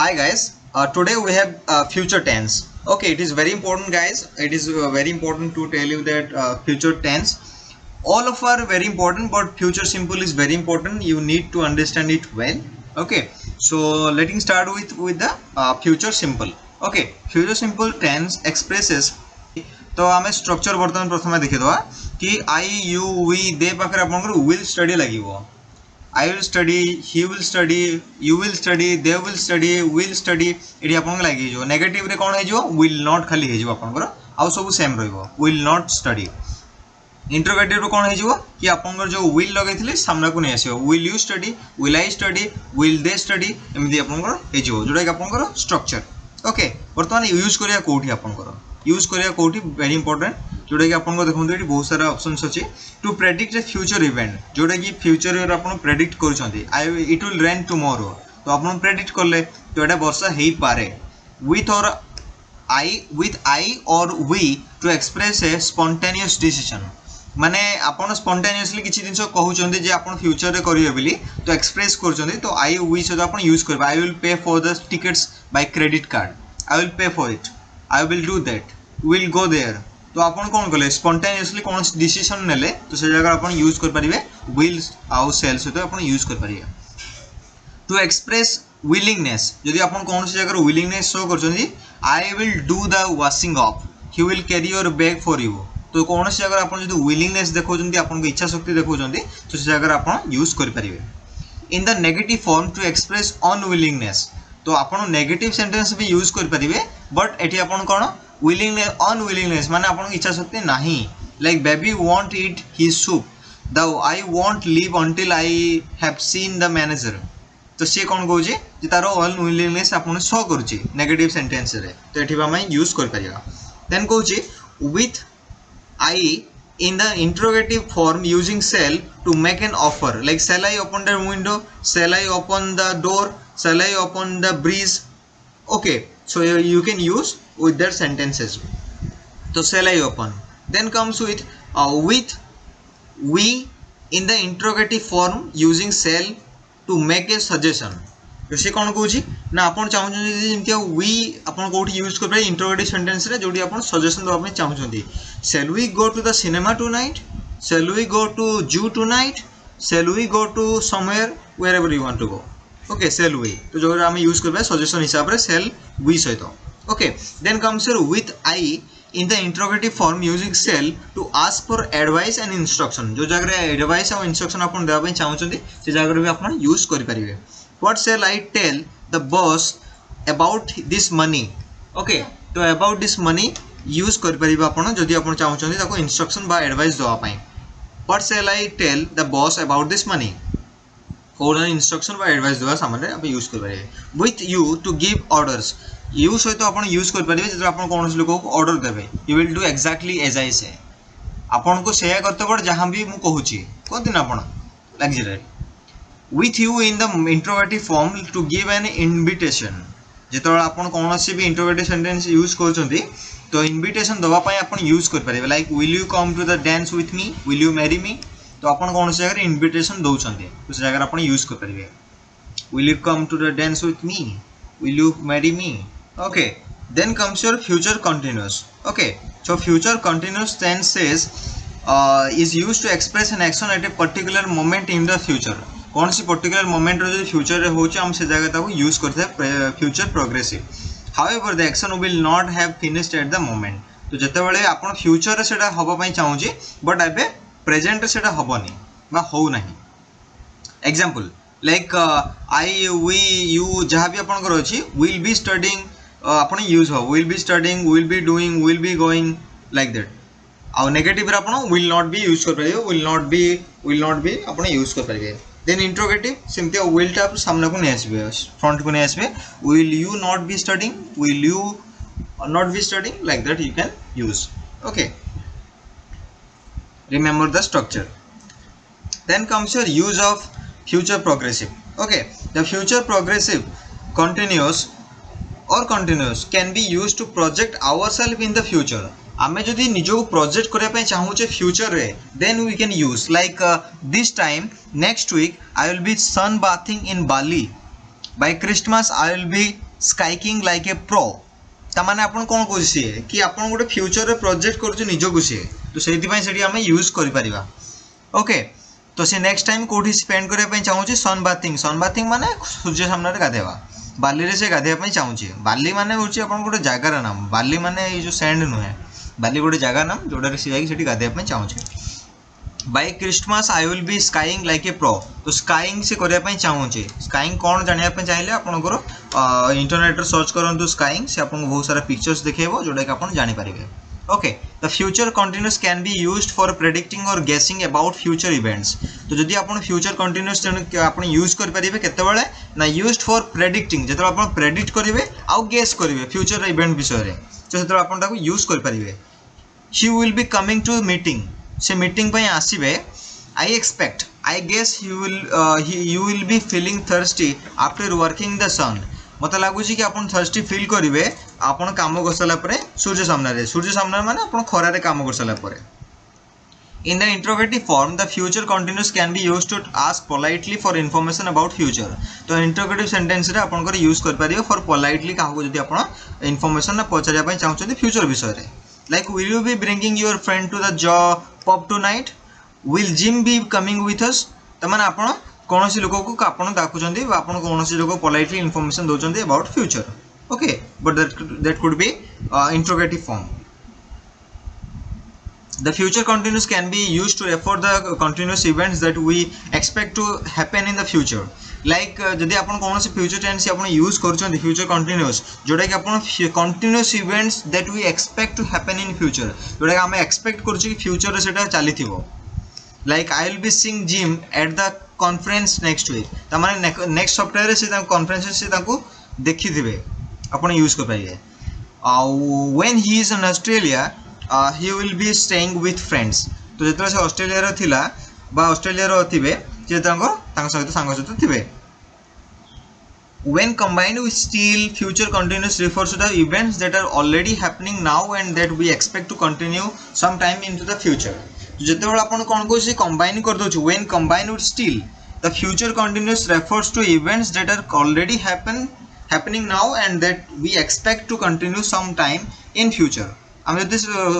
Hi guys, today we have future tense. Okay, it is very important guys. It is very important to tell you that future tense. All of are very important, but future simple is very important. You need to understand it well. Okay, so let's start with the future simple. Okay, future simple tense expresses. तो आम structure बर्तमान प्रथम देखीदवा कि आई you we दे पाखे आपंकर will study लगे I will study, he will study, you will study, they will study, will study ये आपन लगे जो नेगेटिव रे कौन है जो will not खाली है जो आपनकर आउ सब सेम रहइबो will not study इंटरोगेटिव रो कौन है जो कि आपनकर जो will लगैथिले सामना को नै आसीबो will you study, will I study, will they study एमदी आपनकर है जो जोडा कि आपनकर स्ट्रक्चर ओके वर्तमान यूज करिया कोठी आपनकर यूज करिया कोठी वेरी इंपोर्टेंट जोटा कि आपन को देखंतु एठी बहुत सारा ऑप्शंस अछि to predict a future event जोटा कि फ्यूचर रे आपन प्रेडिक्ट करूछंती I it will rain tomorrow तो आपन प्रेडिक्ट करले तो एटा वर्षा हेई पारे विथ आई और we to express a spontaneous decision माने आपन स्पॉन्टेनियसली किछि दिनस कहउछंती जे आपन फ्यूचर रे करिवे बिली तो एक्सप्रेस करूछंती तो आई वी से आपन यूज करबा I will pay for the tickets by credit card I will pay for it I will do that will go there तो आपन कौन कले स्पॉन्टेनियसली कौन डिसीजन नेले तो से जगह आपन यूज कर परिबे विल आउ सेल से तो आपन यूज कर परिबे टू एक्सप्रेस विलिंगनेस यदि आपन कौन सी जगह विलिंगनेस शो करछंती I will do the washing up he will carry your bag for you तो कौन सी जगह आपन यदि विलिंगनेस देखौछंती आपन को इच्छा शक्ति देखौछंती तो से जगह आपन यूज कर परिबे in the negative form to express unwillingness तो आपन नेगेटिव सेंटेंस भी यूज कर परिबे बट एठी आपन कोन willingness unwillingness माने आपन इच्छा शक्ति नाही like baby won't eat his soup the I won't leave until I have seen the manager तो से कोन कहू जे तारो unwillingness आपन शो करूची नेगेटिव सेंटेंस रे तो एठी बा मैं यूज कर परिया देन कहू जे with I in the interrogative form using shall to make an offer like shall I open the window shall I open the door shall I open the bridge okay so you can use with their sentences so shall I open then comes with we in the interrogative form using shall to make a suggestion तो से कोन कहू छी ना आपण चाहू छी जेमतिया we आपण कोठी यूज करबे इंटरोगेटिव सेंटेंस रे जोडी आपण सजेशन दवा में चाहू छथि shall we go to the cinema tonight shall we go to zoo tonight shall we go to somewhere wherever you want to go okay shall we तो जो हम यूज करबे सजेशन हिसाब रे shall we सहित okay then comes here with I in the interrogative form using shall to ask for advice and instruction जो जगह advice और instruction अपन देबा पई चाहू छथि से जगह रे भी अपन यूज करि परिबे what shall I tell the boss about this money okay तो about this money यूज कर परिबा अपन जदि अपन चाहू छथि ताको instruction बा advice देबा पई what shall I tell the boss about this money cone instruction बा advice देबा सामने आप यूज कर परिबे with you to give orders you सहित आपण यूज कर परिबे जे आपण कोन लोक को ऑर्डर देबे you will do exactly as I say आपण को सेया करते पड़ जहां भी मु कहूची कोन दिन आपण exact with you in the interrogative form to give an invitation जेतोळ आपण कोनोसी भी इंटरोगेटिव सेंटेंस यूज करचंती तो इनविटेशन दवा पय आपण यूज कर परिबे like will you come to the dance with me will you marry me तो आपण कोनोसी जगह इनविटेशन दउचंती उस जगह आपण यूज कर परिबे will you come to the dance with me will you marry me okay then comes your future continuous okay so future continuous tense says is used to express an action at a particular moment in the future कौन सी particular moment रो जो future रे होचे हम से जगह ताको use करते हैं future progressive however the action will not have finished at the moment तो जते बेले आपण फ्यूचर रे सेटा होबा पई चाहू छी बट एबे प्रेजेंट रे सेटा होबनी बा हो नाही example like I we you जहां भी आपण करो छी विल बी स्टडीइंग आपण यूज हो will be studying will be doing will be going like that आ नेगेटिव रे आपण विल नॉट बी यूज कर परिबे विल नॉट बी आपण यूज कर परिबे देन इंटरोगेटिव सिंपली विल टा सामने को नै आसीबे फ्रंट को नै आसीबे will you not be studying will you not be studying like that you can use okay remember the structure then comes your use of future progressive okay the future progressive continuous or continuous can be used to project ourselves in the future आमे जदि निजो project करिया पय चाहू छे future रे then we can use like this time next week I will be sun bathing in Bali by Christmas I will be skiing like a pro ताने आपन कौन कह सी कि आपन गोटे फ्यूचर रे प्रोजेक्ट कर निजक सी तो से आम यूज कर ओके तो सी नेक्स्ट टाइम कौटी स्पेंड करने चाहूँगी सन बाथिंग माने सूर्य सामने गाधेवा बाली रे से गाधेवा चाहूँगी बाली माने हूँ आपन गोटे जगार नाम बाली माने ये जो सैंड नुहे बाली गोटे जगह नाम जोड़े सी जाकि गाधेवा चाहूँगी by Christmas I will be skiing like a pro तो स्काइंग से करने चाहूँगी स्काइंग कौन जानापी चाहिए आपंकर इंटरनेट सर्च करूँ स्काइंग से आपको बहुत सारा पिक्चर्स देखेबो जोटा कि आप जानीपारे okay the future continuous can be used for predicting और गेसिंग अबाउट फ्यूचर इवेंट्स तो जदि आप फ्यूचर कंटिन्यूअस आप यूज करेंगे केतबेले ना यूज्ड फॉर प्रेडिक्टिंग जो आप प्रेडिक्ट करेंगे आउ गेस करेंगे फ्यूचर इवेंट विषय में तो जो आप यूज करेंगे he will be coming to meeting से मीटिंग पे आसबे I expect I guess you will be feeling thirsty after working the sun मत लगुच कि आप थर्स्टी फिल करेंगे आपन काम कर सारापर सूर्य सामने माने आप खरारे काम कर सारापर in the interrogative form the future continuous can be used to ask politely for information about future तो इंट्रोगेटिव सेंटेंस रे आपन यूज कर फॉर पोलाइटली क्या जब आप इन्फॉर्मेशन पचारे चाहते फ्यूचर विषय में like will you be bringing your friend to the job pub tonight will Jim be coming with us तो मैंने आप कौन सी लोक को आप कौन सी लोक पोलाइटली इन्फॉर्मेशन दौरान about future okay but that could be interrogative form the future continuous can be used to refer the continuous events that we expect to happen in the future like जदि आप कौन से future tense आप use कर future continuous जोटा कि आप continuous events that we expect to happen in future जोटा कि आम एक्सपेक्ट कर फ्यूचर से चली like I will B seeing Jim at the conference next week तमाने नेक्स्ट सप्ताह से कॉन्फ्रेंस से देखी आप यूज कर पाइबे when he is in Australia he will be staying with friends तो जो से ऑस्ट्रेलिया थिला बा ऑस्ट्रेलिया थे सहित सांग सहित थे when combined with still future continuous refers to the events that are already happening now and that we expect to continue sometime into the future जितेबाला आपण कौन कह कंबाइन कर दो when combined with still the future continuous refers to events that are already happening now and that we expect to continue sometime in future आम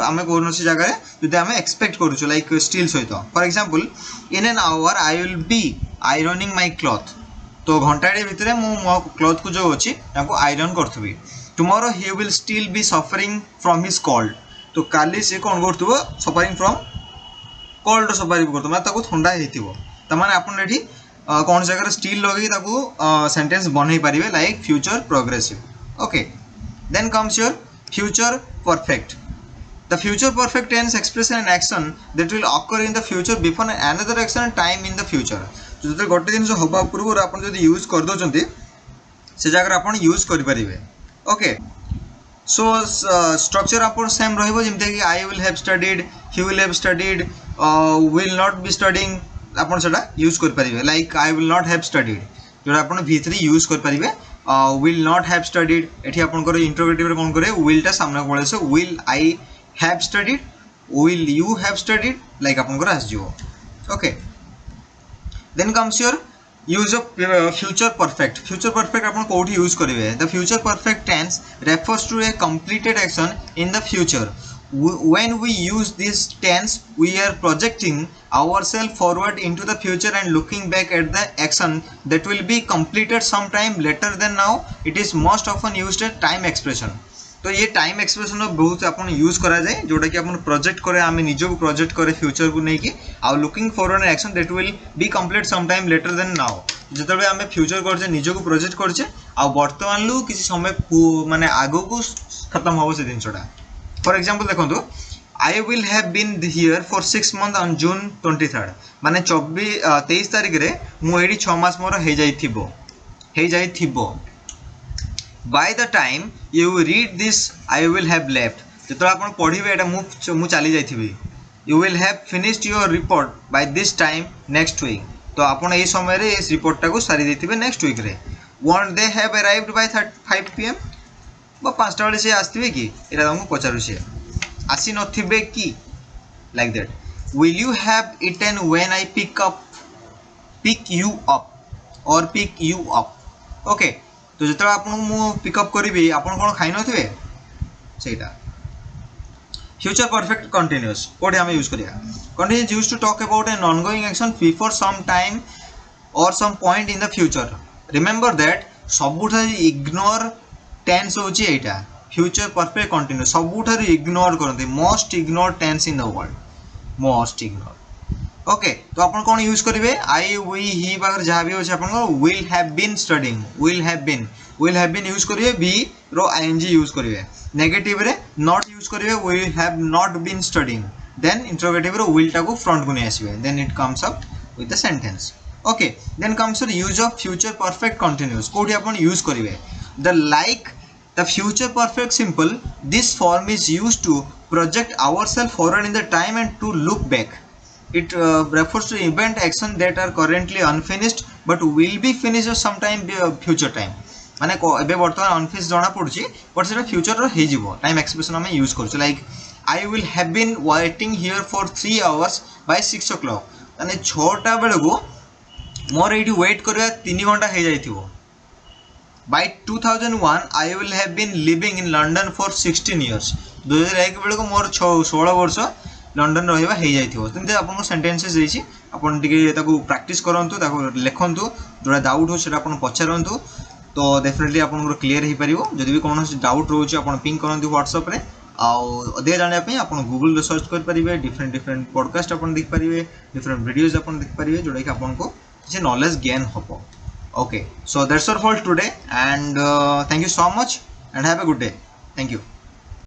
आम कौन जगह जो आम एक्सपेक्ट करूँ लाइक स्टिल सहित for example in an hour I will B ironing my cloth तो घंटाटे भितर मो क्लॉथ को जो अच्छी आयरन करी tomorrow he will still be suffering from his cold तो काली से कौन कर सफरिंग फ्रॉम कोल्ड सफरिंग कर मतलब ठंडा होने आपड़ी कौन जगह स्टिल लगे सेंटेंस बनई पारे like future progressive okay then comes your future perfect the future perfect tense expresses an action that will occur in the future before another action time in the future तो जो गोटे दिन हवा पूर्व आप यूज कर दौरान से जगह आप यूज करेंगे ओके सो स्ट्रक्चर आप सेम रही आई will have studied he will have studied will not be studying आप यूज करेंगे like I will not have studied जो आप भितर यूज करेंगे विल नॉट हैव स्टडीड ये आप इंट्रोगेटिव कौन करें विल टा सामना पड़े will I have studied will you have studied like आपन आसो okay then comes your use of future perfect आपन कोठी यूज करेंगे the future perfect tense refers to a completed action in the future when we use this tense we are projecting ourselves forward into the future and looking back at the action that will be completed sometime later than now it is most often used as time expression तो ये time expression बहुत आप use करा जाए जोटा कि आप project करें आम निज को प्रोजेक्ट करें फ्यूचर को लेकिन आउ looking forward action that will be complete some time later then now जिते आम फ्यूचर करचे निज को प्रोजेक्ट करचे आ वर्तमान लू किसी समय माने आगो को खत्म हम से जिनटा फॉर एग्जांपल देखो I will have been here for 6 months on June 23 माने 23 तारिख में मुझे 6 मास मोर हो जाइथिबो by the time you read this I will have left जो आप पढ़े मु चली जाइए you will have finished your report by this time next week तो आप ये समय इस रिपोर्टा को सारी देते नेक्स्ट वीक रे won't they have arrived by 5 PM बा 5टा बेले से आसवे कि एटा तुमको पचारू से आसी नथिबे कि like that will you have eaten when I pick you up or pick you up okay तो जो आपको पिकअप करी आप खाई नथिबे सेटा फ्यूचर परफेक्ट कंटिन्यूअस कोड हम यूज करिया continuous used to talk about an ongoing action before some time और some point in the future remember that सबुठा इग्नोर टेंस होची एटा फ्यूचर परफेक्ट कंटिन्यूअस सबुठा इग्नोर करते most ignore tense in the world most ignore okay तो अपन कौन use करेंगे आई वी ही बागर जहाँ भी अच्छे अपन will have been studying will have been use करेंगे बी रो आईएनजी यूज करेंगे नेगेटिव रे नॉट यूज करेंगे will have not been studying then interrogative रो विल टा को फ्रंट को नहीं आसीबे then it comes up with the sentence okay then comes the use of future perfect continuous कोठी अपन यूज करेंगे the like the future perfect simple this form is used to project ourselves forward in the time and to look back. It refers to event action that are currently unfinished but will be finished sometime future time. माने एबे वर्तमान unfinished जाना पड़ुची but सेटा future रो हे जिवो time expression हम use करछु like I will have been waiting here for 3 hours by 6 o'clock माने 6टा बेले को मोर एठी वेट करबा 3 घंटा हे जाइथिवो. By 2001 I will have been living in London for 16 years. 2001 बेले को मोर 16 वर्ष लंडन रहिबा हे जाइथिवो. तंते आपन सेंटेंसेस देछि आपन टिके ताको प्रैक्टिस करंतु ताको लेखंतु जोडा डाउट हो सेटा आपन पछरंतु तो डेफिनेटली आपन क्लियर हे परिबो. जदि भी कोनो डाउट रहउछि आपन पिंग करंतु व्हाट्सएप रे आउ अदे जानिया पे आपन गूगल रे सर्च कर परिबे डिफरेंट पॉडकास्ट आपन देख परिबे डिफरेंट वीडियोस आपन देख परिबे जोडा कि आपन को किछ नॉलेज गेन होबो. Okay, so that's all for today and thank you so much and have a good day. Thank you.